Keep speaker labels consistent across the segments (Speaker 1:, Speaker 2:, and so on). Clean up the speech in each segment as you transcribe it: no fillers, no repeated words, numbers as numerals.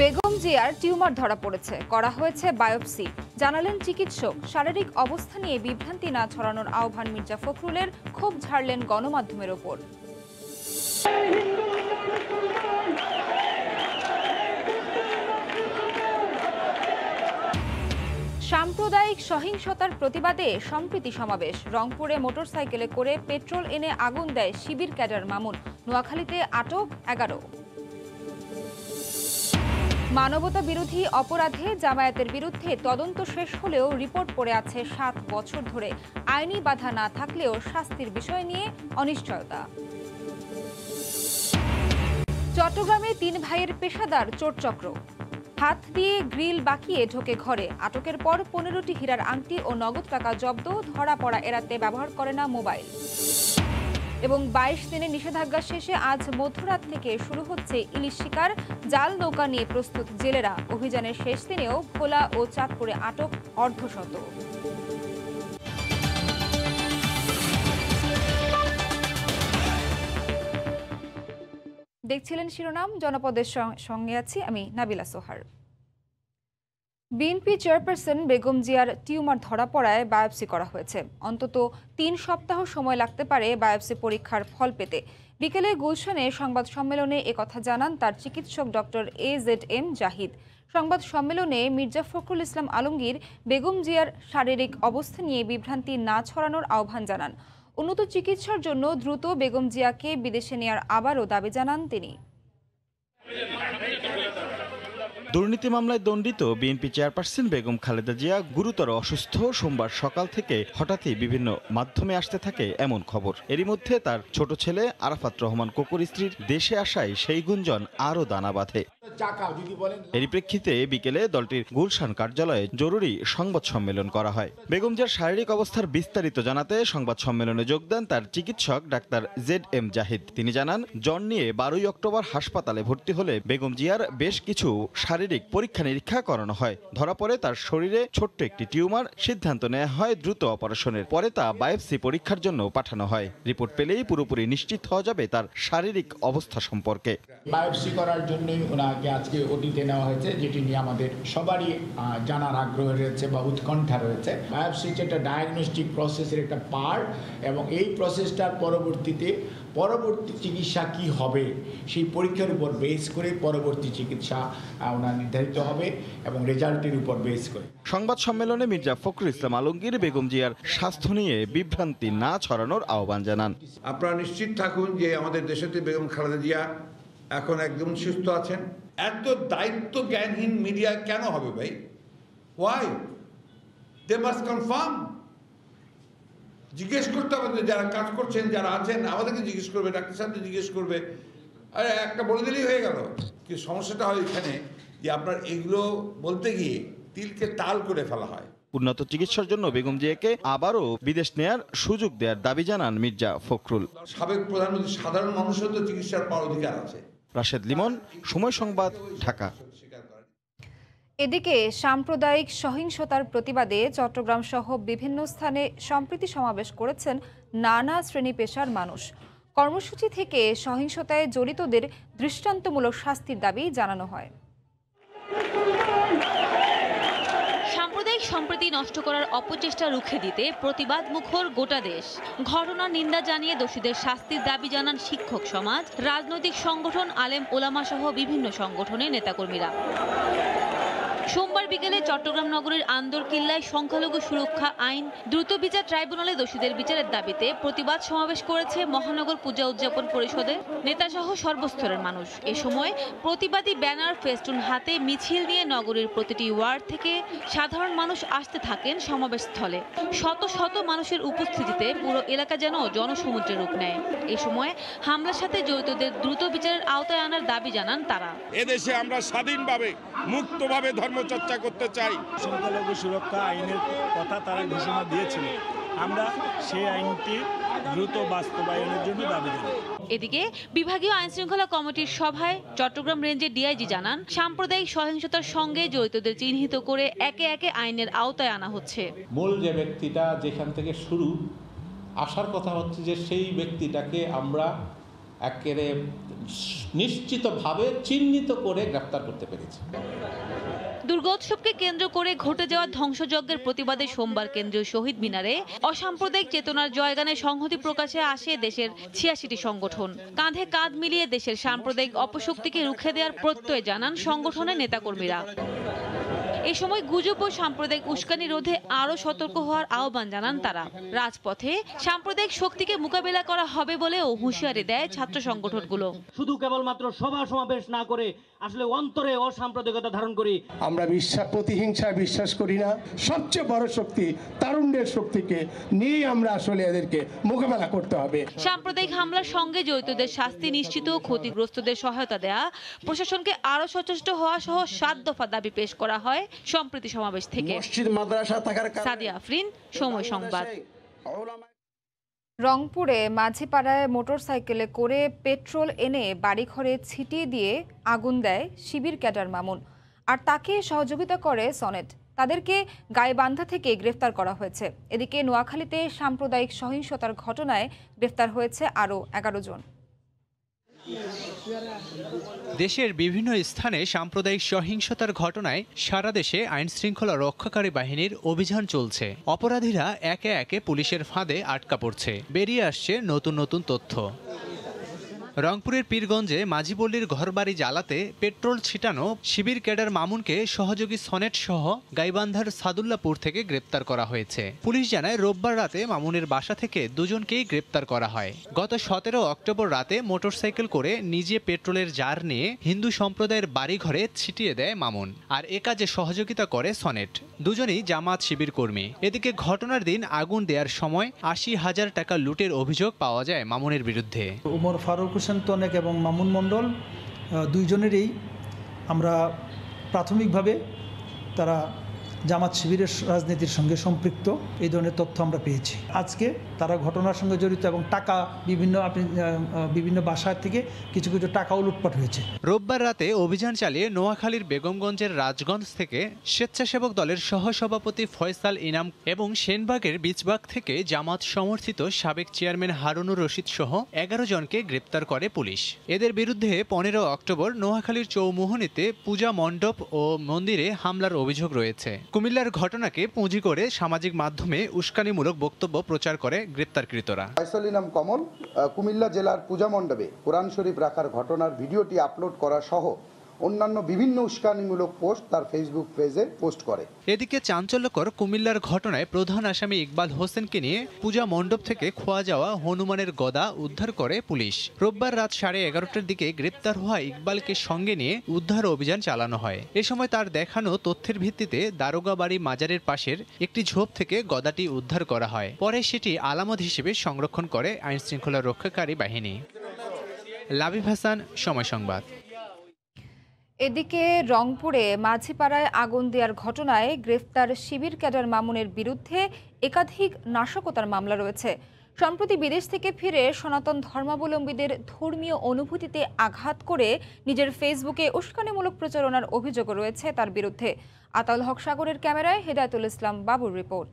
Speaker 1: বেগম জিয়ার টিউমার ধরা পড়েছে, করা হয়েছে বায়োপসি, জানালেন চিকিৎসক। শারীরিক অবস্থা নিয়ে বিভ্রান্তি না ছড়ানোর আহ্বান মির্জা ফখরুলের, ক্ষোভ ঝাড়লেন গণমাধ্যমের ওপর। সাম্প্রদায়িক সহিংসতার প্রতিবাদে সম্প্রীতি সমাবেশ। রংপুরে মোটরসাইকেলে করে পেট্রোল এনে আগুন দেয় শিবির ক্যাডার মামুন। নোয়াখালীতে আটক 11। মানবতা বিরোধী অপরাধে জামায়াতের বিরুদ্ধে তদন্ত শেষ হলেও রিপোর্ট পড়ে আছে 7 বছর ধরে। আইনি বাধা না থাকলেও শাস্তির বিষয় নিয়ে অনিশ্চয়তা। চট্টগ্রামে 3 ভাইয়ের পেশাদার চোরচক্র, হাত দিয়ে গ্রিল বাঁকিয়ে ঢোকে ঘরে। আটকের পর 15টি হীরার আংটি ও নগদ টাকা জব্দ। ধরা পড়া এড়াতে ব্যবহার করে না মোবাইল। এবং 22 দিনের নিষেধাজ্ঞা শেষে আজ মধ্যরাত থেকে শুরু হচ্ছে ইলিশ শিকার। জাল নৌকা নিয়ে প্রস্তুত জেলেরা। অভিযানের শেষ দিনেও ভোলা ও চাঁদপুরে আটক অর্ধশত। দেখছিলেন শিরোনাম, জনপদের সঙ্গে আছি আমি নাবিলা সোহার। বিএনপি চেয়ারপারসন বেগম জিয়ার টিউমার ধরা পড়ায় বায়োপসি করা হয়েছে। অন্তত 3 সপ্তাহ সময় লাগতে পারে বায়োপসি পরীক্ষার ফল পেতে। বিকেলে গুলশানে সংবাদ সম্মেলনে একথা জানান তার চিকিৎসক ডক্টর AZM জাহিদ। সংবাদ সম্মেলনে মির্জা ফখরুল ইসলাম আলমগীর বেগম জিয়ার শারীরিক অবস্থা নিয়ে বিভ্রান্তি না ছড়ানোর আহ্বান জানান। উন্নত চিকিৎসার জন্য দ্রুত বেগম জিয়াকে বিদেশে নেয়ার আবারও দাবি জানান তিনি।
Speaker 2: দুর্নীতি মামলায় দণ্ডিত বিএনপি চেয়ারপারসন বেগম খালেদা জিয়া গুরুতর অসুস্থ। সোমবার সকাল থেকে হঠাৎই বিভিন্ন মাধ্যমে আসতে থাকে এমন খবর। এরই মধ্যে তার ছোট ছেলে আরাফাত রহমান কোকর স্ত্রীর দেশে আসায় সেই গুঞ্জন আরও দানা বাঁধে। এরই প্রেক্ষিতে বিকেলে দলটির গুলশান কার্যালয়ে জরুরি সংবাদ সম্মেলন করা হয়। বেগম জিয়ার শারীরিক অবস্থার বিস্তারিত জানাতে সংবাদ সম্মেলনে যোগ দেন তার চিকিৎসক ডাক্তার ZM জাহিদ। তিনি জানান, জ্বর নিয়ে 12 অক্টোবর হাসপাতালে ভর্তি হলে বেগম জিয়ার বেশ কিছু শারীরিক পরীক্ষা নিরীক্ষা করানো হয়। ধরা পড়ে তার শরীরে ছোট্ট একটি টিউমার। সিদ্ধান্ত নেওয়া হয় দ্রুত অপারেশনের। পরে তা বায়োপসি পরীক্ষার জন্য পাঠানো হয়। রিপোর্ট পেলেই পুরোপুরি নিশ্চিত হওয়া যাবে তার শারীরিক অবস্থা সম্পর্কে।
Speaker 3: বায়োপসি করার জন্যই ওনাকে আজকে ওটিতে নেওয়া হয়েছে, যেটি নিয়ে আমাদের সবারই জানার আগ্রহ রয়েছে বা উৎকণ্ঠা রয়েছে। বায়োপসি একটা ডায়াগনস্টিক প্রসেসের একটা পার্ট, এবং এই প্রসেসটার পরবর্তী চিকিৎসা কি হবে সেই পরীক্ষার উপর বেস করে পরবর্তী চিকিৎসা ওনার নির্ধারিত হবে এবং রেজাল্টের উপর বেস করে।
Speaker 2: সংবাদ সম্মেলনে মির্জা ফখরুল ইসলাম আলমগীর বেগম জিয়ার স্বাস্থ্য নিয়ে বিভ্রান্তি না ছড়ানোর আহ্বান জানান।
Speaker 4: আপনারা নিশ্চিত থাকুন যে আমাদের দেশেতে বেগম খালেদা জিয়া এখন একদম সুস্থ আছেন। এত দায়িত্ব জ্ঞানহীন মিডিয়া কেন হবে ভাই? ওয়াই? They must confirm. জিজ্ঞেস করতে হবে, যারা কাজ করছেন, যারা আছেন, আমাদেরকে জিজ্ঞেস করবে, ডাক্তার সাহেবকে জিজ্ঞেস করবে। আরে একটা বলে দিলেই হয়ে গেল। কি সমস্যাটা হয় এখানে যে আপনার এগুলো বলতে গিয়ে তিলকে তাল করে ফেলা হয়।
Speaker 2: উন্নত চিকিৎসার জন্য বেগম জিয়াকে আবারও বিদেশ নেয়ার সুযোগ দেওয়ার দাবি জানান মির্জা ফখরুল।
Speaker 4: সাবেক প্রধানমন্ত্রী, সাধারণ মানুষের তো চিকিৎসার পাওয়ার অধিকার আছে।
Speaker 2: রাশেদ লিমন, সময় সংবাদ, ঢাকা।
Speaker 1: এদিকে সাম্প্রদায়িক সহিংসতার প্রতিবাদে চট্টগ্রাম সহ বিভিন্ন স্থানে সম্প্রীতি সমাবেশ করেছেন নানা শ্রেণী পেশার মানুষ। কর্মসূচি থেকে সহিংসতায় জড়িতদের দৃষ্টান্তমূলক শাস্তির দাবি জানানো হয়।
Speaker 5: সাম্প্রদায়িক সম্প্রীতি নষ্ট করার অপচেষ্টা রুখে দিতে প্রতিবাদ মুখর গোটা দেশ। ঘটনার নিন্দা জানিয়ে দোষীদের শাস্তির দাবি জানান শিক্ষক সমাজ, রাজনৈতিক সংগঠন, আলেম ওলামা সহ বিভিন্ন সংগঠনের নেতাকর্মীরা। সোমবার বিকেলে চট্টগ্রাম নগরীর আন্দরকিল্লায় সংখ্যালঘু সুরক্ষা আইন দ্রুত বিচার ট্রাইব্যুনালে দোষীদের বিচারের দাবিতে প্রতিবাদ সমাবেশ করেছে মহানগর পূজা উদযাপন পরিষদের নেতাসহ সর্বস্তরের মানুষ। এ সময় প্রতিবাদী ব্যানার, ফেস্টুন হাতে মিছিল নিয়ে নগরীর প্রতিটি ওয়ার্ড থেকে সাধারণ মানুষ আসতে থাকেন সমাবেশস্থলে। শত শত মানুষের উপস্থিতিতে পুরো এলাকা যেন জনসমুদ্রের রূপ নেয়। এ সময় হামলার সাথে জড়িতদের দ্রুত বিচারের আওতায় আনার দাবি জানান তারা।
Speaker 6: এদেশে আমরা স্বাধীনভাবে মুক্তভাবে ধর্মচর্চা করতে চাই।
Speaker 7: সংখ্যালঘু সুরক্ষা আইনের কথা তারা ঘোষণা দিয়েছিল, আমরা সেই আইনটি দ্রুত বাস্তবায়নের জন্য দাবি জানাই।
Speaker 5: এদিকে বিভাগীয় আইনশৃঙ্খলা কমিটির সভায় চট্টগ্রাম রেঞ্জের ডিআইজি জানান, সাম্প্রদায়িক সহিংসতার সঙ্গে জড়িতদের চিহ্নিত করে একে একে আইনের আওতায় আনা হচ্ছে।
Speaker 8: মূল যে ব্যক্তিটা যেখান থেকে শুরু আসার কথা হচ্ছে যে সেই ব্যক্তিটাকে আমরা একেবারে নিশ্চিতভাবে চিহ্নিত করে গ্রেফতার করতে পেরেছি।
Speaker 5: দুর্গোৎসবকে কেন্দ্র করে ঘটে যাওয়া ধ্বংসযজ্ঞের প্রতিবাদে সোমবার কেন্দ্রীয় শহীদ মিনারে অসাম্প্রদায়িক চেতনার জয়গানে সংহতি প্রকাশে আসে দেশের ৮৬টি সংগঠন। কাঁধে কাঁধ মিলিয়ে দেশের সাম্প্রদায়িক অপশক্তিকে রুখে দেওয়ার প্রত্যয় জানান সংগঠনের নেতাকর্মীরা। এই সময় গুজব ও সাম্প্রদায়িক উস্কানি রোধে আরও সতর্ক হওয়ার আহ্বান জানান তারা। রাজপথে সাম্প্রদায়িক শক্তিকে মোকাবেলা করা হবে বলেও হুঁশিয়ারি দেয় ছাত্র সংগঠনগুলো।
Speaker 9: শুধু কেবলমাত্র সভা সমাবেশ না করে আসলে অন্তরে অসাম্প্রদায়িকতা ধারণ করি।
Speaker 10: আমরা প্রতিহিংসায় বিশ্বাস করি না। সবচেয়ে বড় শক্তি তারুণ্যের শক্তিকে নিয়ে আমরা আসলে এদেরকে মোকাবেলা করতে হবে।
Speaker 5: সাম্প্রদায়িক হামলার সঙ্গে জড়িতদের শাস্তি নিশ্চিত, ক্ষতিগ্রস্তদের সহায়তা দেয়া, প্রশাসনকে আরও সচেষ্ট হওয়া সহ ৭ দফা দাবি পেশ করা হয় সম্প্রীতি সমাবেশ থেকে।
Speaker 10: মসজিদ মাদ্রাসা থাকার
Speaker 5: সাদিয়া আফরিন, সময় সংবাদ।
Speaker 1: রংপুরে মাঝিপাড়ায় মোটরসাইকেলে করে পেট্রোল এনে বাড়িঘরে ছিটিয়ে দিয়ে আগুন দেয় শিবির ক্যাডার মামুন, আর তাকে সহযোগিতা করে সনেট। তাদেরকে গাইবান্ধা থেকে গ্রেফতার করা হয়েছে। এদিকে নোয়াখালীতে সাম্প্রদায়িক সহিংসতার ঘটনায় গ্রেফতার হয়েছে আরও 11 জন।
Speaker 11: দেশের বিভিন্ন স্থানে সাম্প্রদায়িক সহিংসতার ঘটনায় সারা দেশে আইন শৃঙ্খলা রক্ষাকারী বাহিনীর অভিযান চলছে। অপরাধীরা একে একে পুলিশের ফাঁদে আটকা পড়ছে। বেরিয়ে আসছে নতুন নতুন তথ্য। রংপুরের পীরগঞ্জে মাঝিপল্লীর ঘরবাড়ি জ্বালাতে পেট্রোল ছিটানো শিবির ক্যাডার মামুনকে সহযোগী সনেট সহ গাইবান্ধার সাদুল্লাপুর থেকে গ্রেপ্তার করা হয়েছে। পুলিশ জানায় রোববার রাতে মামুনের বাসা থেকে দুজনকেই গ্রেপ্তার করা হয়। গত 17 অক্টোবর রাতে মোটরসাইকেল করে নিজে পেট্রোলের জার নিয়ে হিন্দু সম্প্রদায়ের বাড়িঘরে ছিটিয়ে দেয় মামুন, আর এ কাজে সহযোগিতা করে সনেট। দুজনই জামাত শিবির কর্মী। এদিকে ঘটনার দিন আগুন দেওয়ার সময় ৮০,০০০ টাকা লুটের অভিযোগ পাওয়া যায় মামুনের বিরুদ্ধে।
Speaker 12: উমর ফারুক হোসেন তনেক এবং মামুন মণ্ডল দুইজনেরই আমরা প্রাথমিকভাবে তারা জামাত শিবিরের রাজনীতির সঙ্গে সম্পৃক্ত এই ধরনের তথ্য আমরা পেয়েছি। আজকে তারা ঘটনার সঙ্গে জড়িত এবং টাকা বিভিন্ন বাসায় থেকে কিছু কিছু টাকাও লুটপাট হয়েছে।
Speaker 11: রোববার রাতে অভিযান চালিয়ে নোয়াখালীর বেগমগঞ্জের রাজগঞ্জ থেকে স্বেচ্ছাসেবক দলের সহসভাপতি ফয়সাল ইনাম এবং সেনবাগের বীজবাগ থেকে জামাত সমর্থিত সাবেক চেয়ারম্যান হারুনুর রশিদ সহ 11 জনকে গ্রেপ্তার করে পুলিশ। এদের বিরুদ্ধে 15 অক্টোবর নোয়াখালীর চৌমুহনীতে পূজা মণ্ডপ ও মন্দিরে হামলার অভিযোগ রয়েছে। কুমিল্লার ঘটনাকে পুঁজি করে সামাজিক মাধ্যমে উস্কানিমূলক বক্তব্য প্রচার করে গ্রেপ্তারকৃতরা।
Speaker 13: ফয়সাল ইনাম কমল কুমিল্লা জেলার পূজা মণ্ডপে কোরআন শরীফ রাখার ঘটনার ভিডিওটি আপলোড করা সহ অন্যান্য বিভিন্ন উস্কানিমূলক পোস্ট তার ফেসবুক পেজে পোস্ট করে।
Speaker 11: এদিকে চাঞ্চল্যকর কুমিল্লার ঘটনায় প্রধান আসামি ইকবাল হোসেনকে নিয়ে পূজা মণ্ডপ থেকে খোয়া যাওয়া হনুমানের গদা উদ্ধার করে পুলিশ। রোববার রাত 11:30টার দিকে গ্রেপ্তার হওয়া ইকবালকে সঙ্গে নিয়ে উদ্ধার অভিযান চালানো হয়। এ সময় তার দেখানো তথ্যের ভিত্তিতে দারোগাবাড়ি মাজারের পাশের একটি ঝোপ থেকে গদাটি উদ্ধার করা হয়। পরে সেটি আলামত হিসেবে সংরক্ষণ করে আইন শৃঙ্খলা রক্ষাকারী বাহিনী। লাবিব হাসান, সময় সংবাদ।
Speaker 1: এদিকে রংপুরে মাঝিপাড়ায় আগুন দেওয়ার ঘটনায় গ্রেফতার শিবির ক্যাডার মামুনের বিরুদ্ধে একাধিক নাশকতার মামলা রয়েছে। সম্প্রতি বিদেশ থেকে ফিরে সনাতন ধর্মাবলম্বীদের ধর্মীয় অনুভূতিতে আঘাত করে নিজের ফেসবুকে উস্কানিমূলক প্রচারণার অভিযোগ রয়েছে তার বিরুদ্ধে। আতাউল হক সাগরের ক্যামেরায় হেদায়েতুল ইসলাম বাবুর রিপোর্ট।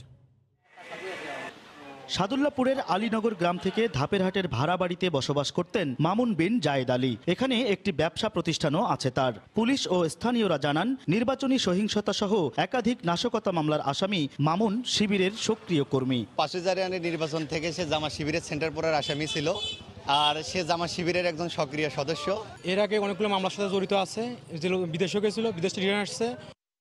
Speaker 14: সাদুল্লাপুরের আলীনগর গ্রাম থেকে ধাপেরহাটের ভাড়া বাড়িতে বসবাস করতেন মামুন বিন জায়েদ আলী। এখানে একটি ব্যবসা প্রতিষ্ঠানও আছে তার। পুলিশ ও স্থানীয়রা জানান, নির্বাচনী সহিংসতা সহ একাধিক নাশকতা মামলার আসামি মামুন শিবিরের সক্রিয় কর্মী।
Speaker 15: 5 জানুয়ারি নির্বাচন থেকে সে জামা শিবিরের সেন্টার পড়ার আসামি ছিল, আর সে জামা শিবিরের একজন সক্রিয় সদস্য।
Speaker 16: এর আগে অনেকগুলো মামলার সাথে জড়িত আছে, বিদেশে গেছিল, বিদেশ থেকে রিটার্ন আসছে।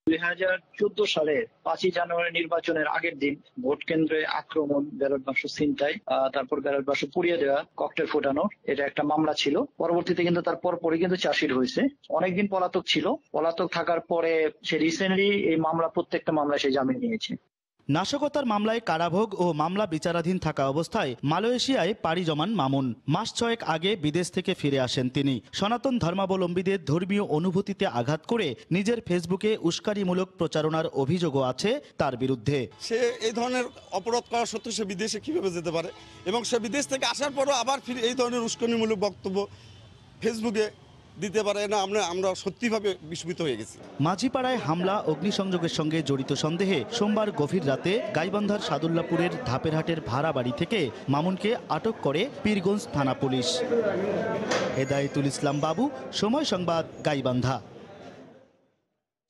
Speaker 17: 2014 সালের 5 জানুয়ারি নির্বাচনের আগের দিন ভোট কেন্দ্রে আক্রমণ, ব্যালট বাক্স ছিনতাই, তারপর ব্যালট বাক্স পুড়িয়ে দেওয়া, ককটেল ফোটানো, এটা একটা মামলা ছিল। পরবর্তীতে কিন্তু তার পরপরই কিন্তু চার্জশিট হয়েছে। অনেকদিন পলাতক ছিল। পলাতক থাকার পরে সে রিসেন্টলি এই প্রত্যেকটা মামলায় সে জামিন নিয়েছে।
Speaker 14: নাশকতার মামলায় কারাভোগ ও মামলা বিচারাধীন থাকা অবস্থায় মালয়েশিয়ায় পাড়ি জমান মামুন। মাস 6 আগে বিদেশ থেকে ফিরে আসেন তিনি। সনাতন ধর্মাবলম্বীদের ধর্মীয় অনুভূতিতে আঘাত করে নিজের ফেসবুকে উস্কানিমূলক প্রচারণার অভিযোগও আছে তার বিরুদ্ধে।
Speaker 6: সে এই ধরনের অপরাধ করা সত্ত্বেও সে বিদেশে কিভাবে যেতে পারে, এবং সে বিদেশ থেকে আসার পরও আবার ফিরে এই ধরনের উস্কানিমূলক বক্তব্য ফেসবুকে
Speaker 18: দিতে পারে না, আমরা সত্যিভাবে বিস্মিত হয়ে গেছি।
Speaker 14: মাঝিপাড়ায় হামলা অগ্নিসংযোগের সঙ্গে জড়িত সন্দেহে সোমবার গভীর রাতে গাইবান্ধার সাদুল্লাপুরের ধাপেরহাটের ভাড়া বাড়ি থেকে মামুনকে আটক করে পীরগঞ্জ থানা পুলিশ। হেদায়েতুল ইসলাম বাবু, সময় সংবাদ, গাইবান্ধা।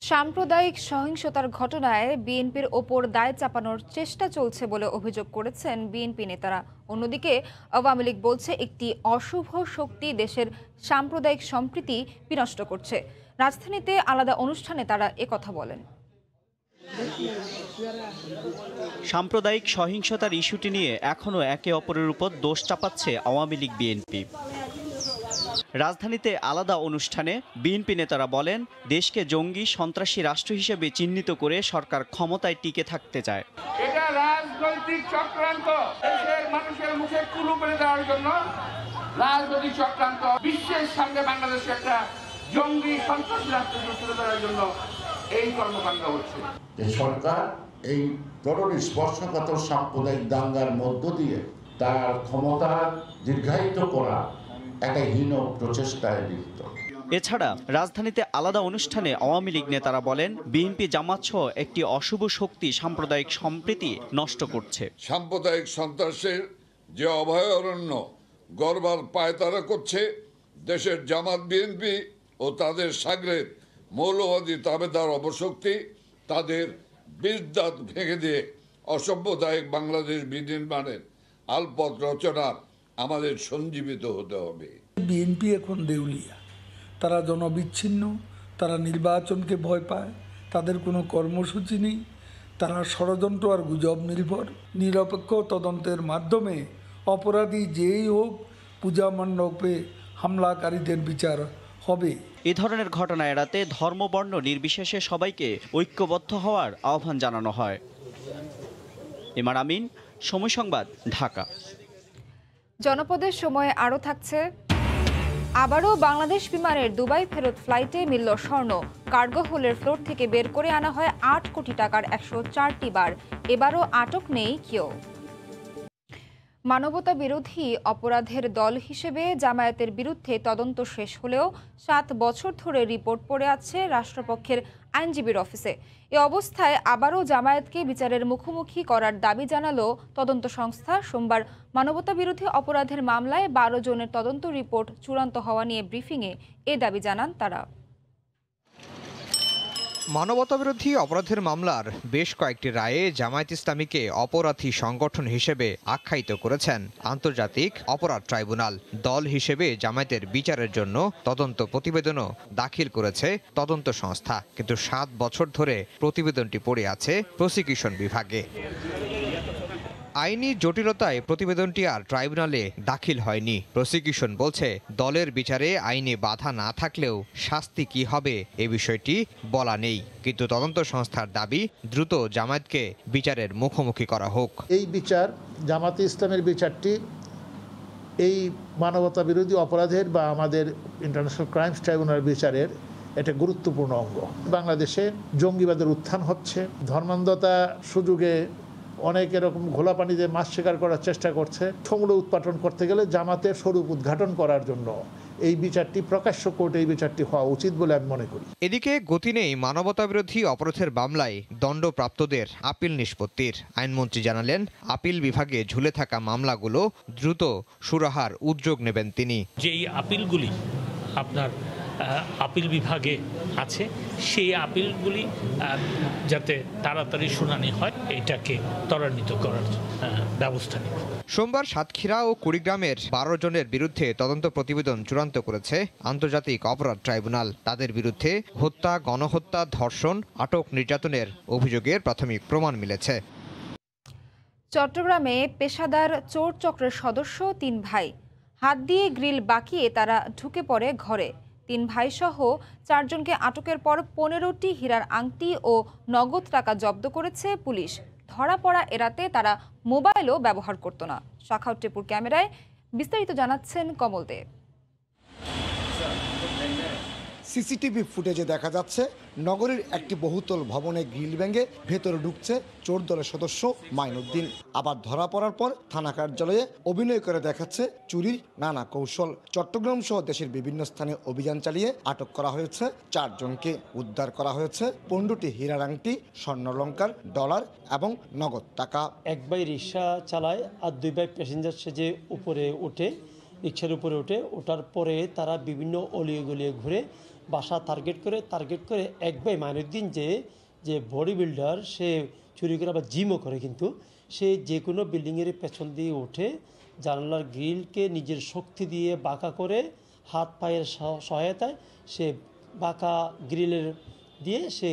Speaker 1: সাম্প্রদায়িক সহিংসতার ঘটনায় বিএনপির ওপর দায় চাপানোর চেষ্টা চলছে বলে অভিযোগ করেছেন বিএনপি নেতারা। অন্যদিকে আওয়ামী লীগ বলছে একটি অশুভ শক্তি দেশের সাম্প্রদায়িক সম্প্রীতি বিনষ্ট করছে। রাজধানীতে আলাদা অনুষ্ঠানে তারা একথা বলেন।
Speaker 19: সাম্প্রদায়িক সহিংসতার ইস্যুটি নিয়ে এখনও একে অপরের উপর দোষ চাপাচ্ছে আওয়ামী লীগ বিএনপি। রাজধানীতে আলাদা অনুষ্ঠানে বিএনপি নেতারা বলেন, দেশকে জঙ্গি সন্ত্রাসী রাষ্ট্র হিসেবে চিহ্নিত করে সরকার ক্ষমতায় টিকে থাকতে চায়।
Speaker 20: এটা রাজনৈতিক চক্রান্ত, দেশের মানুষের মুখে কুলু করে দেওয়ার জন্য রাজনৈতিক চক্রান্ত, বিশ্বের সামনে বাংলাদেশে একটা জঙ্গি সন্ত্রাসী রাষ্ট্র তুলে ধরার জন্য এই কর্মকাণ্ড হচ্ছে।
Speaker 21: সরকার এই তরুণ স্পর্শকাতর সাম্প্রদায়িক দাঙ্গার মধ্য দিয়ে তার ক্ষমতা দীর্ঘায়িত করা একটা হীন প্রচেষ্টায় লিপ্ত।
Speaker 19: এছাড়া রাজধানীতে আলাদা অনুষ্ঠানে আওয়ামী লীগ নেতারা বলেন, বিএনপি জামাত সহ একটি অশুভ শক্তি সাম্প্রদায়িক সম্প্রীতি নষ্ট করছে।
Speaker 4: সাম্প্রদায়িক সন্ত্রাসের যে অভয়ারণ্য গড়বার পায়তারা করছে, দেশের জামাত বিএনপি ও তাদের সাগরের মৌলবাদী তাবেদার অপশক্তি তাদের বিদ্যাত ভেঙে দিয়ে অসম্প্রদায়িক বাংলাদেশ বিনির্মাণের আলপথ রচনার আমাদের সঞ্জীবিত হতে হবে।
Speaker 22: বিএনপি এখন দেউলিয়া, তারা জনবিচ্ছিন্ন, তারা নির্বাচনকে ভয় পায়, তাদের কোনো কর্মসূচি নেই, তারা ষড়যন্ত্র আর গুজব নির্ভর। নিরপেক্ষ তদন্তের মাধ্যমে অপরাধী যেই হোক পূজা মণ্ডপে হামলাকারীদের বিচার হবে।
Speaker 19: এ ধরনের ঘটনা এড়াতে ধর্মবর্ণ নির্বিশেষে সবাইকে ঐক্যবদ্ধ হওয়ার আহ্বান জানানো হয়। এমআর আমিন, সময় সংবাদ, ঢাকা।
Speaker 1: জনপদের সময় আরও থাকছে, আবারও বাংলাদেশ বিমানের দুবাই ফেরত ফ্লাইটে মিলল স্বর্ণ। কার্গো হোলের ফ্লোর থেকে বের করে আনা হয় ৮ কোটি টাকার ১০৪টি বার। এবারও আটক নেই কেউ। মানবতা বিরোধী অপরাধের দল হিসেবে জামায়াতের বিরুদ্ধে তদন্ত শেষ হলেও ৭ বছর ধরে রিপোর্ট পড়ে আছে রাষ্ট্রপক্ষের আইনজীবীর অফিসে। এ অবস্থায় আবারও জামায়াতকে বিচারের মুখোমুখি করার দাবি জানালো তদন্ত সংস্থা। সোমবার মানবতা বিরোধী অপরাধের মামলায় ১২ জনের তদন্ত রিপোর্ট চূড়ান্ত হওয়া নিয়ে ব্রিফিংয়ে এ দাবি জানান তারা।
Speaker 23: মানবতাবিরোধী অপরাধের মামলার বেশ কয়েকটি রায়ে জামায়াত ইসলামীকে অপরাধী সংগঠন হিসেবে আখ্যায়িত করেছেন আন্তর্জাতিক অপরাধ ট্রাইব্যুনাল। দল হিসেবে জামায়াতের বিচারের জন্য তদন্ত প্রতিবেদনও দাখিল করেছে তদন্ত সংস্থা, কিন্তু ৭ বছর ধরে প্রতিবেদনটি পড়ে আছে প্রসিকিউশন বিভাগে। আইনি জটিলতায় প্রতিবেদনটি আর ট্রাইব্যুনালে দাখিল হয়নি। প্রসিকিউশন বলছে, দলের বিচারে আইনি বাধা না থাকলেও শাস্তি কি হবে এ বিষয়টি বলা নেই, কিন্তু তদন্ত সংস্থার দাবি দ্রুত জামায়াতকে বিচারের মুখোমুখি করা হোক।
Speaker 24: এই বিচার, জামাতে ইসলামের বিচারটি এই মানবতা বিরোধী অপরাধের বা আমাদের ইন্টারন্যাশনাল ক্রাইমস ট্রাইব্যুনাল বিচারের একটা গুরুত্বপূর্ণ অঙ্গ। বাংলাদেশে জঙ্গিবাদের উত্থান হচ্ছে, ধর্মান্ধতা সুযোগে অনেক এরকম ঘোলা পানিতে মাছ শিকার করার চেষ্টা করছে। সমূলে উৎপাটন করতে গেলে জামাতের স্বরূপ উদ্ঘাটন করার জন্য এই বিচারটি প্রকাশ্য কোর্টে এই বিচারটি হওয়া উচিত বলে আমি মনে করি।
Speaker 23: এদিকে গতি নেই মানবতাবিরোধী অপরাধের মামলায় দণ্ডপ্রাপ্তদের আপিল নিষ্পত্তির। আইনমন্ত্রী জানালেন, আপিল বিভাগে ঝুলে থাকা মামলাগুলো দ্রুত সুরাহার উদ্যোগ নেবেন তিনি।
Speaker 25: যেই আপিলগুলি আপনার আপিল বিভাগে আছে, সেই আপিলগুলি যাতে তাড়াতাড়ি শুনানি হয়, এটাকে ত্বরান্বিত করার ব্যবস্থা নেব।
Speaker 23: সোমবার সাতক্ষীরা ও কুড়িগ্রামের ১২ জনের বিরুদ্ধে তদন্ত প্রতিবেদন চূড়ান্ত করেছে আন্তর্জাতিক অপরাধ ট্রাইব্যুনাল। তাদের বিরুদ্ধে হত্যা, গণহত্যা, ধর্ষণ, আটক, নির্যাতনের অভিযোগের প্রাথমিক প্রমাণ মিলেছে।
Speaker 1: চট্টগ্রামে পেশাদার চোর চক্রের সদস্য ৩ ভাই, হাত দিয়ে গ্রিল বাঁকিয়ে তারা ঢুকে পড়ে ঘরে। ৩ ভাইসহ ৪ জনকে আটকের পর ১৫টি হীরার আংটি ও নগদ টাকা জব্দ করেছে পুলিশ। ধরা পড়া এড়াতে তারা মোবাইলও ব্যবহার করত না। শাখাউত টেপুর ক্যামেরায় বিস্তারিত জানাচ্ছেন কমল দেব।
Speaker 2: সিসিটিভি ফুটেজে দেখা যাচ্ছে নগরীর একটি বহুতল ভবনে গ্রিল ভেঙে ভেতরে ঢুকছে চোর দলের সদস্য মাইনুদ্দিন। আবার ধরা পড়ার পর থানা কার্যালয়ে অভিনয় করে দেখাচ্ছে চুরির নানা কৌশল। চট্টগ্রাম সহ দেশের বিভিন্ন স্থানে অভিযান চালিয়ে আটক করা হয়েছে 4 জনকে। উদ্ধার করা হয়েছে 15টি হীরার আংটি, স্বর্ণালংকার, ডলার এবং নগদ টাকা।
Speaker 3: এক ভাই রিক্সা চালায় আর 2 ভাই প্যাসেঞ্জার সেজে উপরে ওঠে, রিক্সার উপরে ওঠার পরে তারা বিভিন্ন অলিয়ে গলিয়ে ঘুরে বাসা টার্গেট করে এক ভাই মাইনুদ্দিন যে বডি বিল্ডার, সে চুরি করে আবার জিমও করে, কিন্তু সে যে কোনো বিল্ডিংয়ের পেছন দিয়ে ওঠে, জানালার গ্রিলকে নিজের শক্তি দিয়ে বাঁকা করে হাত পায়ের সহায়তায় সে বাঁকা গ্রিলের দিয়ে সে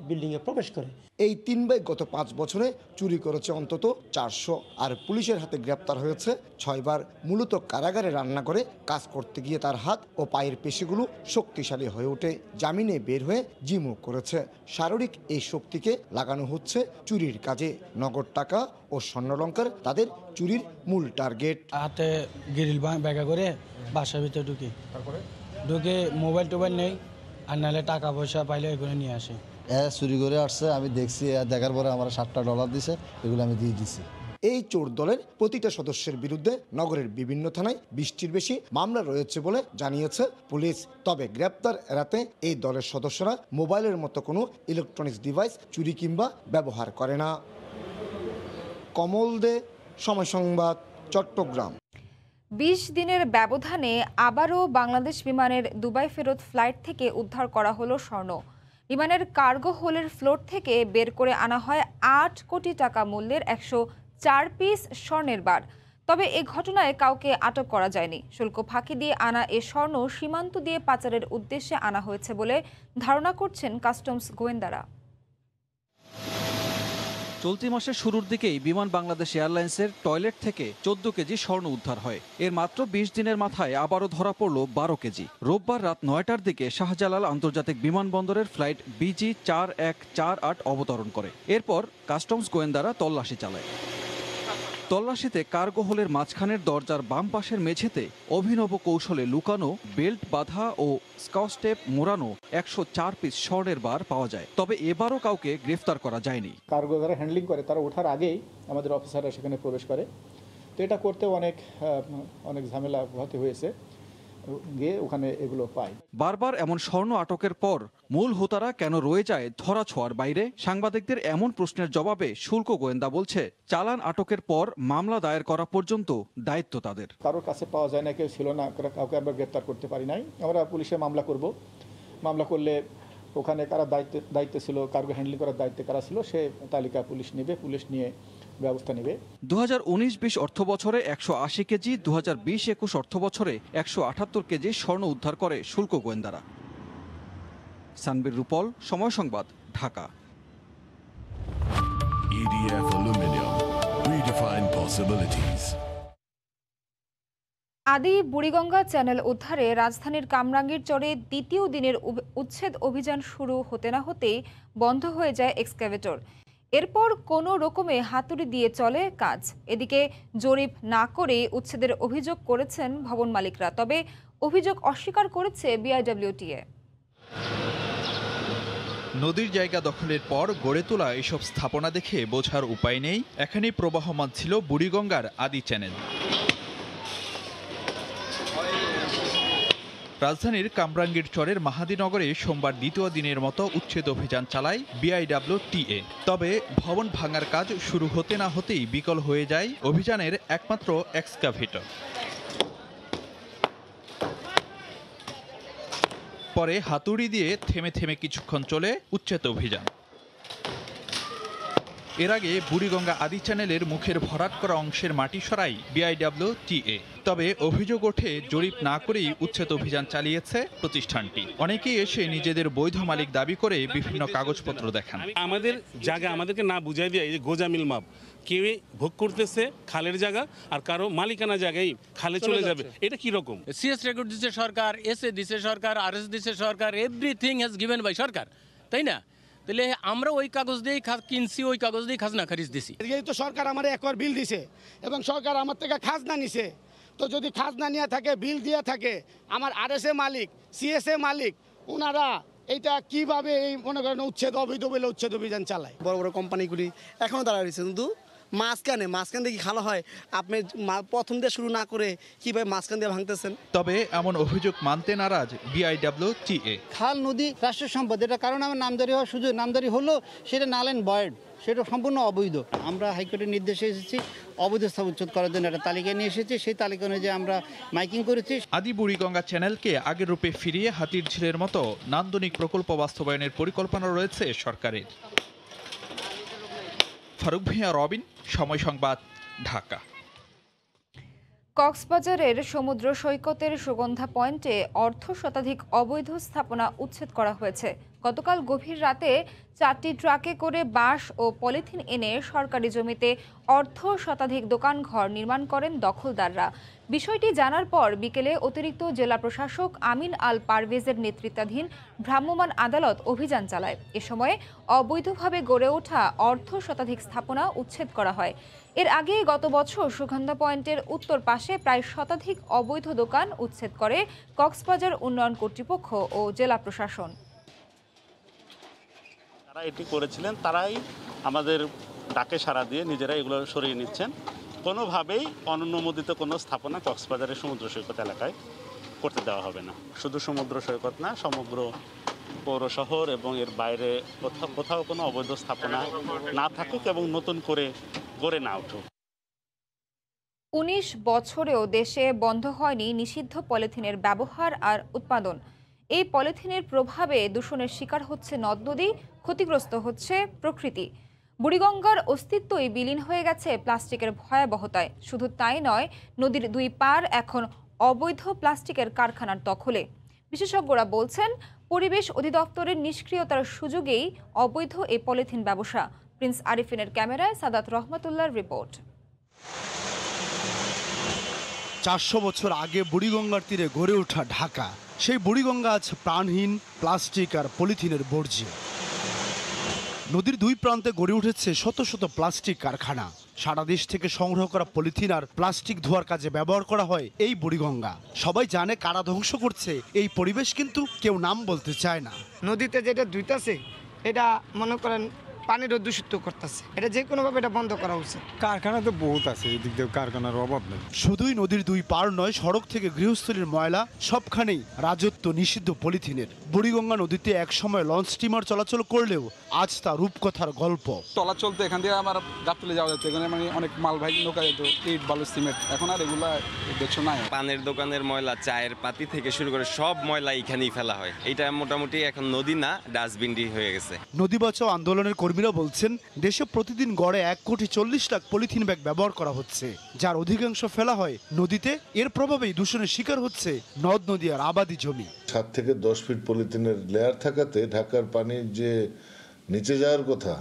Speaker 3: বিল্ডিংয়ে প্রবেশ করে।
Speaker 2: এই 3 ভাই গত 5 বছরে চুরি করেছে অন্তত 400, আর পুলিশের হাতে গ্রেপ্তার হয়েছে 6 বার। মূলত কারাগারে রান্না করে কাজ করতে গিয়ে তার হাত ও পায়ের পেশিগুলো শক্তিশালী হয়ে ওঠে। জামিনে বের হয়ে জিমও করেছে। শারীরিক এই শক্তিকে লাগানো হচ্ছে চুরির কাজে। নগদ টাকা ও স্বর্ণালংকার তাদের চুরির মূল টার্গেট।
Speaker 7: হাতে গ্রিল ব্যাগা করে বাসার ভিতরে ঢুকে মোবাইল টোবাইল নেই, আর নাহলে টাকা পয়সা পাইলে এগুলো নিয়ে আসে।
Speaker 8: চুরি করে আসছে, আমি দেখছি, দেখার পরে আমার $7 দিছে, এগুলো আমি দিয়ে দিছি।
Speaker 2: এই চোর দলের প্রতিটা সদস্যের বিরুদ্ধে নগরের বিভিন্ন থানায় 20টির বেশি মামলা রয়েছে বলে জানিয়েছে পুলিশ। তবে গ্রেপ্তার এড়াতে এই দলের সদস্যরা মোবাইলের মতো কোনো ইলেকট্রনিক্স ডিভাইস চুরি কিংবা ব্যবহার করে না। কমল দে, সময় সংবাদ, চট্টগ্রাম।
Speaker 1: 20 দিনের ব্যবধানে আবারও বাংলাদেশ বিমানের দুবাই ফেরত ফ্লাইট থেকে উদ্ধার করা হলো স্বর্ণ। বিমানের কার্গো হোলের ফ্লোর থেকে বের করে আনা হয় 8 কোটি টাকা মূল্যের 104 পিস স্বর্ণের বার। তবে এ ঘটনায় কাউকে আটক করা যায়নি। শুল্ক ফাঁকি দিয়ে আনা এ স্বর্ণ সীমান্ত দিয়ে পাচারের উদ্দেশ্যে আনা হয়েছে বলে ধারণা করছেন কাস্টমস গোয়েন্দারা।
Speaker 9: চলতি মাসের শুরুর দিকেই বিমান বাংলাদেশ এয়ারলাইন্সের টয়লেট থেকে 14 কেজি স্বর্ণ উদ্ধার হয়। এর মাত্র 20 দিনের মাথায় আবারও ধরা পড়ল 12 কেজি। রোববার রাত 9টার দিকে শাহজালাল আন্তর্জাতিক বিমানবন্দরের ফ্লাইট BG 4148 অবতরণ করে। এরপর কাস্টমস গোয়েন্দারা তল্লাশি চালায়। তল্লাশিতে কার্গো হোলের মাঝখানের দরজার বাম পাশের মেঝেতে অভিনব কৌশলে লুকানো বেল্ট বাঁধা ও স্কচ টেপ মোড়ানো 104 পিস স্বর্ণের বার পাওয়া যায়। তবে এবারও কাউকে গ্রেফতার করা যায়নি।
Speaker 26: কার্গো যারা হ্যান্ডলিং করে তারা ওঠার আগেই আমাদের অফিসাররা সেখানে প্রবেশ করে। তো এটা করতে অনেক ঝামেলা পোহাতে হয়েছে, গিয়ে ওখানে এগুলো পাই।
Speaker 9: বারবার এমন স্বর্ণ আটকের পর মূল হোতারা কেন রয়ে যায় ধরা ছোঁয়ার বাইরে? সাংবাদিকদের এমন প্রশ্নের জবাবে শুল্ক গোয়েন্দা বলছে, চালান আটকের পর মামলা দায়ের করা পর্যন্ত দায়িত্ব তাদের।
Speaker 26: কারোর কাছে পাওয়া যায় না, কেউ ছিল না, কাউকে আমরা গ্রেপ্তার করতে পারি নাই। আমরা পুলিশে মামলা করব। মামলা করলে ওখানে কারা দায়িত্বে ছিল, কার্গো হ্যান্ডলিং করার দায়িত্বে কারা ছিল, সে তালিকা পুলিশ নেবে, পুলিশ নিয়ে ব্যবস্থা নেবে।
Speaker 9: 2019-20 অর্থ বছরে 180 কেজি, 2020-21 অর্থ বছরে 178 কেজি স্বর্ণ উদ্ধার করে শুল্ক গোয়েন্দারা। সানবীর রূপল, সময় সংবাদ, Dhaka.
Speaker 27: EDF Aluminium, redefine possibilities.
Speaker 1: আদি বুড়িগঙ্গা চ্যানেল উদ্ধারে রাজধানীর কামরাঙ্গীর চরে দ্বিতীয় দিনের উচ্ছেদ অভিযান শুরু হতে না হতেই বন্ধ হয়ে যায় এক্সকাভেটর। এরপর কোনো রকমে হাতুড়ি দিয়ে চলে কাজ। এদিকে জরিপ না করে উচ্ছেদের অভিযোগ করেছেন ভবন মালিকরা, তবে অভিযোগ অস্বীকার করেছে বিআইডব্লিউটিএ।
Speaker 28: নদীর জায়গা দখলের পর গড়ে তোলা এসব স্থাপনা দেখে বোঝার উপায় নেই এখানে প্রবাহমান ছিল বুড়িগঙ্গার আদি চ্যানেল। রাজধানীর কামরাঙ্গীর চরের মাহাদিনগরে সোমবার দ্বিতীয় দিনের মতো উচ্ছেদ অভিযান চালায় বিআইডব্লিউটিএ। তবে ভবন ভাঙার কাজ শুরু হতে না হতেই বিকল হয়ে যায় অভিযানের একমাত্র এক্সকাভেটর। পরে হাতুড়ি দিয়ে থেমে থেমে কিছুক্ষণ চলে উচ্ছেদ অভিযান। এর আগে বুড়িগঙ্গা আদি চ্যানেলের মুখের ভরাট করা অংশের মাটি সরাই বিআইডব্লিউটিএ। তবে অভিযোগ ওঠে জরিপ না করেই উচ্ছেদ অভিযান চালিয়েছে প্রতিষ্ঠানটি। অনেকেই এসে নিজেদের বৈধ মালিক দাবি করে বিভিন্ন কাগজপত্র দেখান।
Speaker 29: আমাদের জায়গা আমাদেরকে না বুঝাই দিয়ে এই যে গোজামিল মাপ কেউ ভোগ করতেছে খালের জায়গা, আর কারো মালিকানা জায়গায় খালে চলে যাবে, এটা কি রকম?
Speaker 30: সিএস রেকর্ড দিচ্ছে সরকার, এসএ দিচ্ছে সরকার, আরএস দিচ্ছে সরকার, এভরিথিং হ্যাজ গিভেন বাই সরকার, তাই না? তাহলে আমরা ওই কাগজ দিয়েই কিনছি, ওই কাগজ দিয়ে খাজনা খারিজ দিছি।
Speaker 31: তো সরকার আমার একর বিল দিছে এবং সরকার আমার থেকে খাজনা নিছে। তো যদি খাজনা নিয়ে থাকে, বিল দিয়ে থাকে, আমার আরএসএ মালিক, সিএসএ মালিক, ওনারা এটা কিভাবে এই মনে করেন অবৈধ বলে উচ্ছেদ অভিযান চালায়।
Speaker 5: বড় বড় কোম্পানিগুলি এখনও দাঁড়া রয়েছে, কিন্তু মাঝখান দিয়ে খালা হয়, আপনি প্রথম দিয়ে শুরু না করে কিভাবে মাঝখান দিয়ে ভাঙতেছেন।
Speaker 28: তবে এমন অভিযোগ মানতে নারাজ BIWTA।
Speaker 6: খাল নদী রাষ্ট্রের সম্পদ, এটা কারণ আমার নামজারি হওয়ার সুযোগ, নামজারি হলো সেটা নাল অ্যান্ড ভয়েড, সেটা সম্পূর্ণ অবৈধ। আমরা হাইকোর্টের নির্দেশে এসেছি অবৈধ স্থাপন উচ্ছেদ করার জন্য একটা তালিকা নিয়ে এসেছি, সেই তালিকা অনুযায়ী আমরা মাইকিং করেছি।
Speaker 28: আদি বুড়িগঙ্গা চ্যানেলকে আগের রূপে ফিরিয়ে হাতির ঝিলের মতো নান্দনিক প্রকল্প বাস্তবায়নের পরিকল্পনা রয়েছে সরকারের। ফারুক ভূঁইয়া, রবিন, সময় সংবাদ, ঢাকা।
Speaker 1: কক্সবাজারের সমুদ্র সৈকতের সুগন্ধা পয়েন্টে অর্ধ শতাধিক অবৈধ স্থাপনা উচ্ছেদ করা হয়েছে। গতকাল গভীর রাতে 4টি ট্রাকে করে বাঁশ ও পলিথিন এনে সরকারি জমিতে অর্ধ শতাধিক দোকানঘর নির্মাণ করেন দখলদাররা। বিষয়টি জানার পর বিকেলে অতিরিক্ত জেলা প্রশাসক আমিন আল পারভেজের নেতৃত্বাধীন ভ্রাম্যমাণ আদালত অভিযান চালায়। এ সময় অবৈধভাবে গড়ে ওঠা অর্ধ শতাধিক স্থাপনা উচ্ছেদ করা হয়। এর আগে গত বছর সুগন্ধা পয়েন্টের উত্তর পাশে প্রায় শতাধিক অবৈধ দোকান উচ্ছেদ করে কক্সবাজার উন্নয়ন কর্তৃপক্ষ ও জেলা প্রশাসন।
Speaker 10: যারা এটি করেছিলেন তারাই আমাদের ডাকে সাড়া দিয়ে নিজেরা এগুলো সরিয়ে নিচ্ছেন। কোনোভাবেই অনুমোদিত কোনো স্থাপনা কক্সবাজারের সমুদ্র সৈকত এলাকায় করতে দেওয়া হবে না। শুধু সমুদ্র সৈকত না, সমগ্র পৌর শহর এবং এর বাইরে কোথাও কোনো অবৈধ স্থাপনা না থাকুক এবং নতুন করে গড়ে না উঠুক।
Speaker 1: 19 বছরেও দেশে বন্ধ হয়নি নিষিদ্ধ পলিথিনের ব্যবহার আর উৎপাদন। এই পলিথিনের প্রভাবে দূষণের শিকার হচ্ছে নদ নদী, ক্ষতিগ্রস্ত হচ্ছে প্রকৃতি। বুড়িগঙ্গার অস্তিত্বই বিলীন হয়ে গেছে প্লাস্টিকের ভয়াবহতায়। শুধু তাই নয়, নদীর দুই পার এখন অবৈধ প্লাস্টিকের কারখানার দখলে। বিশেষজ্ঞরা বলছেন, পরিবেশ অধিদপ্তরের নিষ্ক্রিয়তার সুযোগেই অবৈধ এই পলিথিন ব্যবসা। প্রিন্স আরিফিনের ক্যামেরায় সাদাত রহমতুল্লাহর রিপোর্ট।
Speaker 11: 400 বছর আগে বুড়িগঙ্গার তীরে গড়ে ওঠা ঢাকা, সেই বুড়িগঙ্গা আজ প্রাণহীন, প্লাস্টিক আর পলিথিনের বর্জ্য। নদীর দুই প্রান্তে গড়ে উঠেছে শত শত প্লাস্টিক কারখানা। সারা দেশ থেকে সংগ্রহ করা পলিথিন আর প্লাস্টিক ধোয়ার কাজে ব্যবহার করা হয় এই বুড়িগঙ্গা। সবাই জানে কারা ধ্বংস করছে এই পরিবেশ, কিন্তু কেউ নাম বলতে চায় না।
Speaker 31: নদীতে যেটা ধুইতেছে এটা মনে করেন পানিরও দূষিত করতেছে, এটা যে কোনোভাবে এটা বন্ধ করা উচিত।
Speaker 12: কারখানা তো বহুত আছে, এই দিক দিয়ে কারখানার অভাব নেই।
Speaker 11: শুধুই নদীর দুই পার নয়, সড়ক থেকে গৃহস্থলীর ময়লা সবখানেই রাজত্ব নিষিদ্ধ পলিথিনের। বুড়িগঙ্গা নদীতে একসময় লঞ্চ স্টিমার চলাচল করলেও আজ তা রূপকথার গল্প।
Speaker 13: চলাচল তো এখান দিয়ে আমার গাবতলী যাওয়া যেত, এখানে মানে অনেক মালবাহী নৌকা যেত, ইট বালু সিমেন্ট, এখন আর এগুলা দেখছো না।
Speaker 14: পানের দোকানের ময়লা, চায়ের পাতি থেকে শুরু করে সব ময়লা এখানেই ফেলা হয়। এটা মোটামুটি এখন নদী না, ডাস্টবিনই হয়ে গেছে।
Speaker 11: নদী বাঁচাও আন্দোলনের কর্মীরা বলছেন, দেশে প্রতিদিন গড়ে 1,40,00,000 লাখ পলিথিন ব্যাগ ব্যবহার করা হচ্ছে, যার অধিকাংশ ফেলা হয় নদীতে। এর প্রভাবেই দূষণের শিকার হচ্ছে নদ নদী আর আবাদি জমি।
Speaker 15: 7 থেকে 10 ফিট পলিথিনের লেয়ার থাকাতে ঢাকার পানির যে নিচে যাওয়ার কথা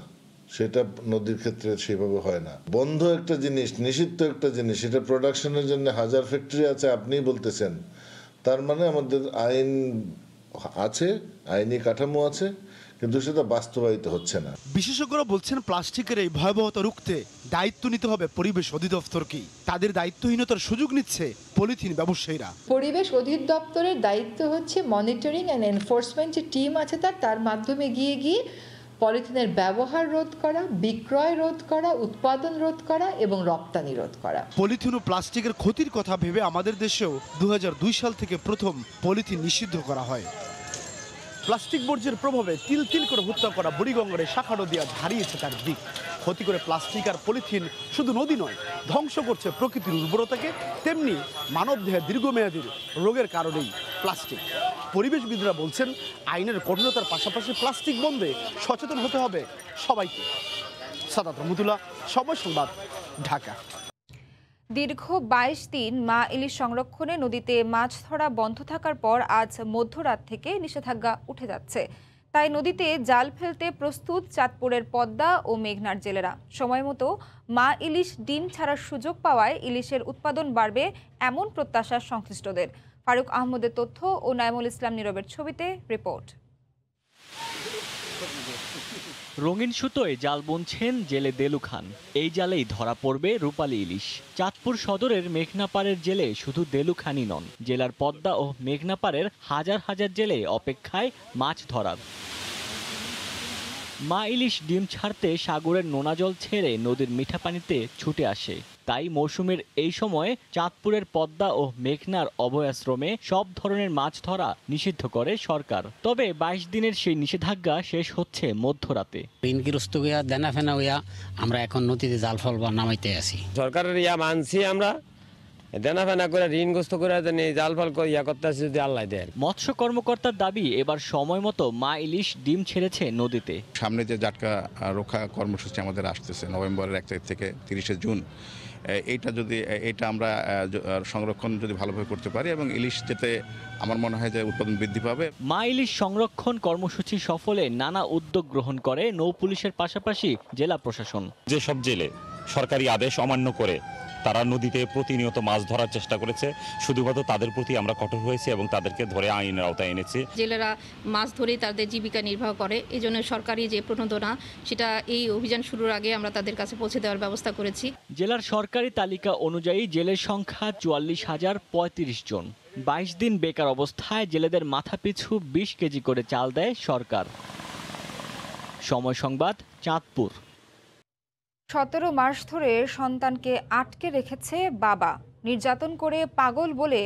Speaker 15: সেটা নদীর ক্ষেত্রে সেভাবে হয় না। বন্ধ একটা জিনিস, নিষিদ্ধ একটা জিনিস, এটা প্রোডাকশনের জন্য হাজার ফ্যাক্টরি আছে আপনিই বলতেছেন। তার মানে আমাদের আইন আছে, আইনি কাঠামো আছে, কিন্তু সেটা বাস্তবায়িত হচ্ছে না।
Speaker 11: বিশেষজ্ঞরা বলছেন, প্লাস্টিকের এই ভয়াবহতা রুখতে দায়িত্ব নিতে হবে পরিবেশ অধিদপ্তরকেই। তাদের দায়িত্বহীনতার সুযোগ নিচ্ছে পলিথিন ব্যবসায়ীরা।
Speaker 16: পরিবেশ অধিদপ্তরের দায়িত্ব হচ্ছে মনিটরিং অ্যান্ড এনফোর্সমেন্ট যে টিম আছে তার মাধ্যমে গিয়ে পলিথিনের ব্যবহার রোধ করা, বিক্রয় রোধ করা, উৎপাদন রোধ করা এবং রপ্তানি রোধ করা।
Speaker 11: পলিথিন ও প্লাস্টিকের ক্ষতির কথা ভেবে আমাদের দেশেও 2002 সাল থেকে প্রথম পলিথিন নিষিদ্ধ করা হয়। প্লাস্টিক বর্জ্যের প্রভাবে তিল তিল করে হত্যা করা বুড়িগঙ্গার শাখা নদী আজ হারিয়েছে তার দিক। ক্ষতি করে প্লাস্টিক আর পলিথিন শুধু নদী নয়, ধ্বংস করছে প্রকৃতির উর্বরতাকে, তেমনি মানবদেহে দীর্ঘমেয়াদী রোগের কারণেই প্লাস্টিক। পরিবেশবিদরা বলছেন, আইনের কঠোরতার পাশাপাশি প্লাস্টিক বন্ধে সচেতন হতে হবে সবাইকে। সাদাত রহমতুল্লাহ, সময় সংবাদ, ঢাকা।
Speaker 1: দীর্ঘ 22 দিন মা ইলিশ সংরক্ষণে নদীতে মাছ ধরা বন্ধ থাকার পর আজ মধ্যরাত থেকে নিষেধাজ্ঞা উঠে যাচ্ছে। তাই নদীতে জাল ফেলতে প্রস্তুত চাঁদপুরের পদ্মা ও মেঘনার জেলেরা। সময় মতো মা ইলিশ ডিম ছাড়ার সুযোগ পাওয়ায় ইলিশের উৎপাদন বাড়বে এমন প্রত্যাশা সংশ্লিষ্টদের। ফারুক আহমদের তথ্য ও নাইমুল ইসলাম নীরবের ছবিতে রিপোর্ট।
Speaker 3: রঙিন সুতোয় জাল বুনছেন জেলে দেলু খান। এই জালেই ধরা পড়বে রূপালী ইলিশ। চাঁদপুর সদরের মেঘনাপাড়ের জেলে শুধু দেলু খানই নন, জেলার পদ্মা ও মেঘনাপাড়ের হাজার হাজার জেলে অপেক্ষায় মাছ ধরার। মা ইলিশ ডিম ছাড়তে সাগরের নোনা জল ছেড়ে নদীর মিঠা পানিতে ছুটে আসে। তাই মৌসুমের এই সময়ে চাঁদপুরের পদ্মা ও মেঘনার অভয়াশ্রমে সব ধরনের মাছ ধরা নিষিদ্ধ করে সরকার। তবে 22 দিনের সেই নিষেধাজ্ঞা শেষ হচ্ছে মধ্যরাতে।
Speaker 4: ঋণগ্রস্ত হইয়া দেনা ফেনা হইয়া আমরা এখন নদীতে জাল ফল নামাইতে আছি।
Speaker 17: সরকারের ইয়া মানছি আমরা, দেনা ফেনা করে ঋণগ্রস্ত করে জাল ফল ইয়া করতে আসি যদি আল্লাহ দেয়।
Speaker 3: মৎস্য কর্মকর্তার দাবি, এবার সময় মতো মা ইলিশ ডিম ছেড়েছে নদীতে।
Speaker 18: সামনে যে জাটকা রক্ষা কর্মসূচি আমাদের আসতেছে নভেম্বরের 1 তারিখ থেকে 30 জুন, এটা আমরা সংরক্ষণ যদি ভালোভাবে করতে পারি এবং ইলিশ যেতে আমার মনে হয় যে উৎপাদন বৃদ্ধি পাবে।
Speaker 3: মা ইলিশ সংরক্ষণ কর্মসূচি সফলে নানা উদ্যোগ গ্রহণ করে নৌ পুলিশের পাশাপাশি জেলা প্রশাসন।
Speaker 19: যেসব জেলে সরকারি আদেশ অমান্য করে তারা নদীতে প্রতিনিয়ত মাছ ধরার চেষ্টা করেছে, শুধুমাত্র তাদের প্রতি আমরা কঠোর হয়েছি এবং তাদেরকে ধরে আইনের আওতায় এনেছি।
Speaker 20: জেলেরা মাছ ধরেই তাদের জীবিকা নির্বাহ করে, এই জন্য সরকারি যে প্রণোদনা সেটা এই অভিযান শুরুর আগে আমরা তাদের কাছে পৌঁছে দেওয়ার ব্যবস্থা করেছি।
Speaker 3: জেলার সরকারি তালিকা অনুযায়ী জেলের সংখ্যা 44,035 জন। 22 দিন বেকার অবস্থায় জেলেদের মাথাপিছু 20 কেজি করে চাল দেয় সরকার। সময় সংবাদ, চাঁদপুর।
Speaker 1: 17 মাস ধরে সন্তানকে আটকে রেখেছে বাবা, নির্যাতন করে পাগল বলে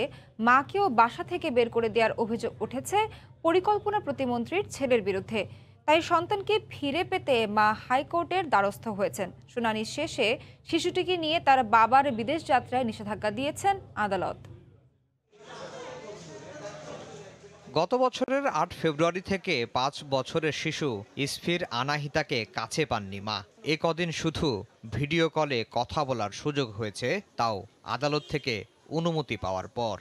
Speaker 1: মাকেও বাসা থেকে বের করে দেওয়ার অভিযোগ উঠেছে পরিকল্পনা প্রতিমন্ত্রীর ছেলের বিরুদ্ধে। তাই সন্তানকে ফিরে পেতে মা হাইকোর্টের দ্বারস্থ হয়েছেন। শুনানি শেষে শিশুটিকে নিয়ে তার বাবার বিদেশ যাত্রায় নিষেধাজ্ঞা দিয়েছেন আদালত।
Speaker 21: গত বছরের 8 ফেব্রুয়ারি থেকে 5 বছরের শিশু ইসফির আনাহিতাকে কাছে পাননি মা। এ কদিন শুধু ভিডিও কলে কথা বলার সুযোগ হয়েছে, তাও আদালত থেকে অনুমতি পাওয়ার পর।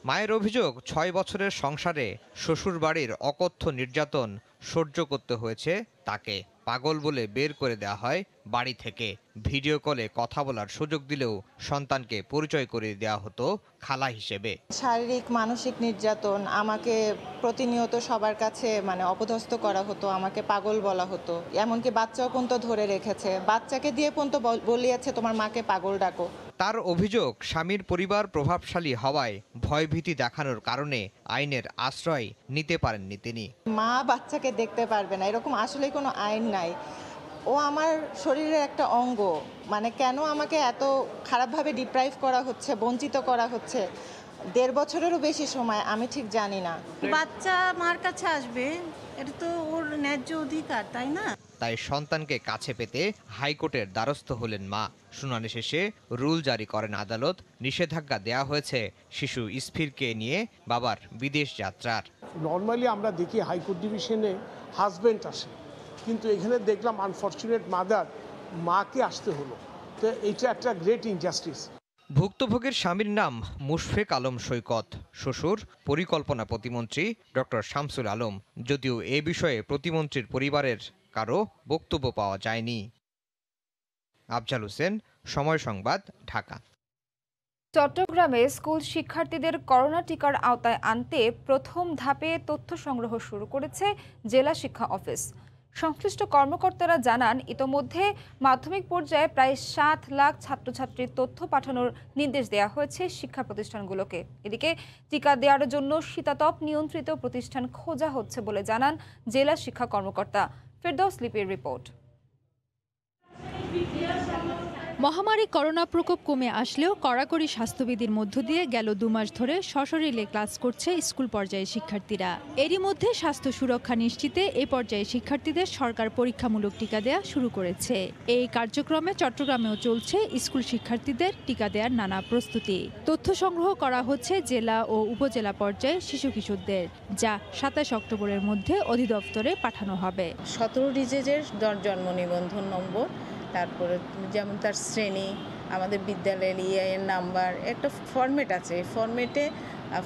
Speaker 21: মায়ের অভিযোগ, 6 বছরের সংসারে শ্বশুরবাড়ির অকথ্য নির্যাতন সহ্য করতে হয়েছে তাকে। পাগল বলে বের করে দেওয়া হয় বাড়ি থেকে। ভিডিও কলে কথা বলার সুযোগ দিলেও সন্তানকে পরিচয় করে দেওয়া হতো খালা হিসেবে।
Speaker 22: শারীরিক মানসিক নির্যাতন, আমাকে প্রতিনিয়ত সবার কাছে অপদস্থ করা হতো, আমাকে পাগল বলা হতো। এমনকি বাচ্চাও পর্যন্ত ধরে রেখেছে, বাচ্চাকে দিয়ে পর্যন্ত বলিয়েছে তোমার মাকে পাগল ডাকো।
Speaker 21: তার অভিযোগ, স্বামীর পরিবার প্রভাবশালী হওয়ায় ভয়ভীতি দেখানোর কারণে আইনের আশ্রয় নিতে পারেননি তিনি।
Speaker 22: মা বাচ্চাকে দেখতে পারবে না, এরকম আসলে কোনো আইন নাই। ও আমার শরীরের একটা অঙ্গ, কেন আমাকে এত খারাপভাবে ডিপ্রাইভ করা হচ্ছে, বঞ্চিত করা হচ্ছে 1.5 বছরেরও বেশি সময়, আমি ঠিক জানি না।
Speaker 23: বাচ্চা মার কাছে আসবে, এটা তো ওর ন্যায্য অধিকার, তাই না?
Speaker 21: তাই সন্তানকে কাছে পেতে হাইকোর্টের দ্বারস্থ হলেন মা। শুনানি শেষে রুল জারি করেন আদালত। নিষেধাজ্ঞা দেয়া হয়েছে শিশু ইসফিরকে নিয়ে বাবার বিদেশ যাত্রার।
Speaker 24: নর্মালি আমরা দেখি হাইকোর্ট ডিভিশনে হাজব্যান্ড আসে, কিন্তু এখানে দেখলাম আনফরচুনেট মাদার, মাকে আসতে হলো। তো এটা একটা গ্রেট ইনজাস্টিস।
Speaker 21: ভুক্তভোগীর স্বামীর নাম মুশফেক আলম সৈকত, শ্বশুর পরিকল্পনা প্রতিমন্ত্রী ডক্টর শামসুল আলম। যদিও এ বিষয়ে প্রতিমন্ত্রীর পরিবারের কারো বক্তব্য পাওয়া যায়নি। আফজাল হোসেন, সময় সংবাদ, ঢাকা।
Speaker 1: চট্টগ্রামে স্কুল শিক্ষার্থীদের করোনা টিকার আওতায় আনতে প্রথম ধাপে তথ্য সংগ্রহ শুরু করেছে জেলা শিক্ষা অফিস। সংশ্লিষ্ট কর্মকর্তারা জানান, ইতোমধ্যে মাধ্যমিক পর্যায়ে প্রায় 7 লাখ ছাত্রছাত্রীর তথ্য পাঠানোর নির্দেশ দেওয়া হয়েছে শিক্ষা প্রতিষ্ঠানগুলোকে। এদিকে টিকা দেওয়ার জন্য শীতাতপ নিয়ন্ত্রিত প্রতিষ্ঠান খোঁজা হচ্ছে বলে জানান জেলা শিক্ষা কর্মকর্তা। ফেরদৌস লিপির রিপোর্ট।
Speaker 25: মহামারী করোনা প্রকোপ কমে আসলেও কড়াকড়ি স্বাস্থ্যবিধির মধ্য দিয়ে গেল 2 মাস ধরে সশরীরে ক্লাস করছে স্কুল পর্যায়ে শিক্ষার্থীরা। এরই মধ্যে স্বাস্থ্য সুরক্ষা নিশ্চিতে এ পর্যায়ে শিক্ষার্থীদের সরকার পরীক্ষামূলক টিকা দেয়া শুরু করেছে। এই কার্যক্রমে চট্টগ্রামেও চলছে স্কুল শিক্ষার্থীদের টিকা দেওয়ার নানা প্রস্তুতি। তথ্য সংগ্রহ করা হচ্ছে জেলা ও উপজেলা পর্যায়ে শিশু কিশোরদের, যা 27 অক্টোবরের মধ্যে অধিদপ্তরে পাঠানো হবে।
Speaker 32: 17 ডিজিটের জন্ম নিবন্ধন নম্বর, তারপরে যেমন তার শ্রেণী, আমাদের বিদ্যালয়ের ইআইএন নাম্বার, একটা ফরম্যাট আছে। এই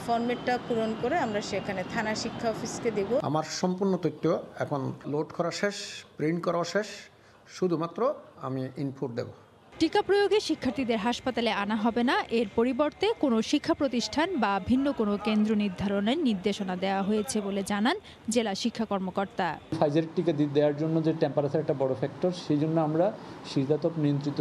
Speaker 32: ফরম্যাটটা পূরণ করে আমরা সেখানে থানা শিক্ষা অফিসকে দেব।
Speaker 33: আমার সম্পূর্ণ তথ্য এখন লোড করা শেষ, প্রিন্ট করা শেষ, শুধুমাত্র আমি ইনপুট দেব।
Speaker 25: টিকা প্রয়োগে শিক্ষার্থীদের হাসপাতালে আনা হবে না, এর পরিবর্তে কোনো শিক্ষা প্রতিষ্ঠান বা ভিন্ন কোনো কেন্দ্র নির্ধারণের নির্দেশনা দেওয়া হয়েছে বলে জানান জেলা শিক্ষা কর্মকর্তা।
Speaker 2: ফাইজার টিকা দেওয়ার জন্য যে টেম্পারেচার একটা বড় ফ্যাক্টর, সেই জন্য আমরা শীতাতপ নিয়ন্ত্রিত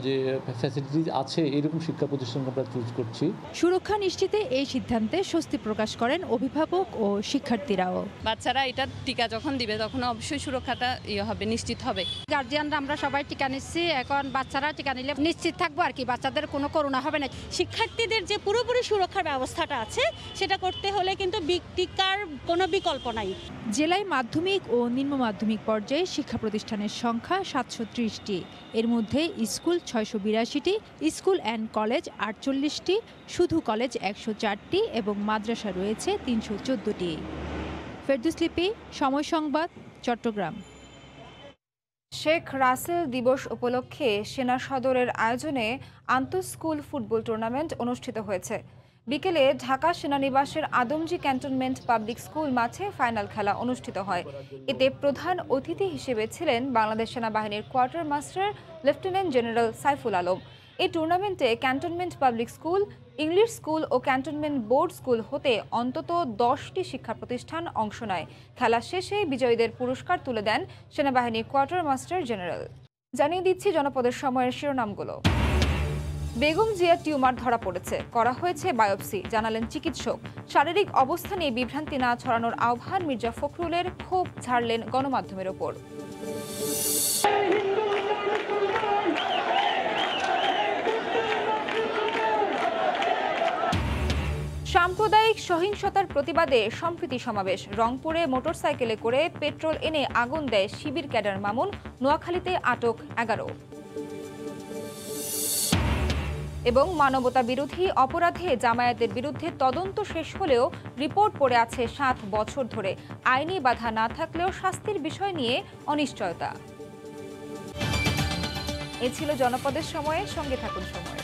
Speaker 2: যে ফ্যাসিলিটিস আছে এরকম শিক্ষা প্রতিষ্ঠানকে আমরা চুজ করছি।
Speaker 25: সুরক্ষা নিশ্চিতে এই সিদ্ধান্তে স্বস্তি প্রকাশ করেন অভিভাবক ও শিক্ষার্থীরাও।
Speaker 5: বাচ্চারা এটা টিকা যখন দিবে তখন অবশ্যই সুরক্ষাটা হবে, নিশ্চিত হবে।
Speaker 6: গার্জিয়ানরা আমরা সবাই টিকা নিচ্ছি, এখন বাচ্চারা টিকা নিলে নিশ্চিত থাকবো আর কি, বাচ্চাদের কোনো করোনা হবে না।
Speaker 7: শিক্ষার্থীদের যে পুরোপুরি সুরক্ষার ব্যবস্থাটা আছে সেটা করতে হলে কিন্তু টিকার কোনো বিকল্প নাই।
Speaker 25: জেলায় মাধ্যমিক ও নিম্ন মাধ্যমিক পর্যায়ে শিক্ষা প্রতিষ্ঠানের সংখ্যা 730টি। এর মধ্যে স্কুল 682টি, স্কুল অ্যান্ড কলেজ 48টি, শুধু কলেজ 104টি এবং মাদ্রাসা রয়েছে 314টি। ফেরদৌস লিপি, সময় সংবাদ, চট্টগ্রাম।
Speaker 1: শেখ রাসেল দিবস উপলক্ষে সেনা সদরের আয়োজনে আন্তঃস্কুল ফুটবল টুর্নামেন্ট অনুষ্ঠিত হয়েছে। বিকেলে ঢাকা সেনানিবাসের আদমজী ক্যান্টনমেন্ট পাবলিক স্কুল মাঠে ফাইনাল খেলা অনুষ্ঠিত হয়। এতে প্রধান অতিথি হিসেবে ছিলেন বাংলাদেশ সেনাবাহিনীর quartermaster lieutenant general Saiful Alam. এই টুর্নামেন্টে Cantonment Public School, English School ও ক্যান্টনমেন্ট বোর্ড স্কুল হতে অন্তত 10টি শিক্ষা প্রতিষ্ঠান অংশ নেয়। খেলা শেষে বিজয়ীদের পুরস্কার তুলে দেন সেনাবাহিনীর কোয়ার্টার মাস্টার জেনারেল। জানিয়ে দিচ্ছি জনপদের সময়ের শিরোনামগুলো। বেগম জিয়া টিউমার ধরা পড়েছে, করা হয়েছে বায়োপসি, জানালেন চিকিৎসক। শারীরিক অবস্থা নিয়ে বিভ্রান্তি না ছড়ানোর আহ্বান মির্জা ফখরুলের, ক্ষোভ ঝাড়লেন গণমাধ্যমের ওপর। সাম্প্রদায়িক সহিংসতার প্রতিবাদে সম্প্রীতি সমাবেশ। রংপুরে মোটরসাইকেলে করে পেট্রোল এনে আগুন দেয় শিবির ক্যাডার মামুন, নোয়াখালীতে আটক 11। এবং মানবতা বিরোধী অপরাধে জামায়াতের বিরুদ্ধে তদন্ত শেষ হলেও রিপোর্ট পড়ে আছে 7 বছর ধরে। আইনি বাধা না থাকলেও শাস্তির বিষয় নিয়ে অনিশ্চয়তা। এ ছিল জনপদের সময়ের সঙ্গে থাকুন সময়।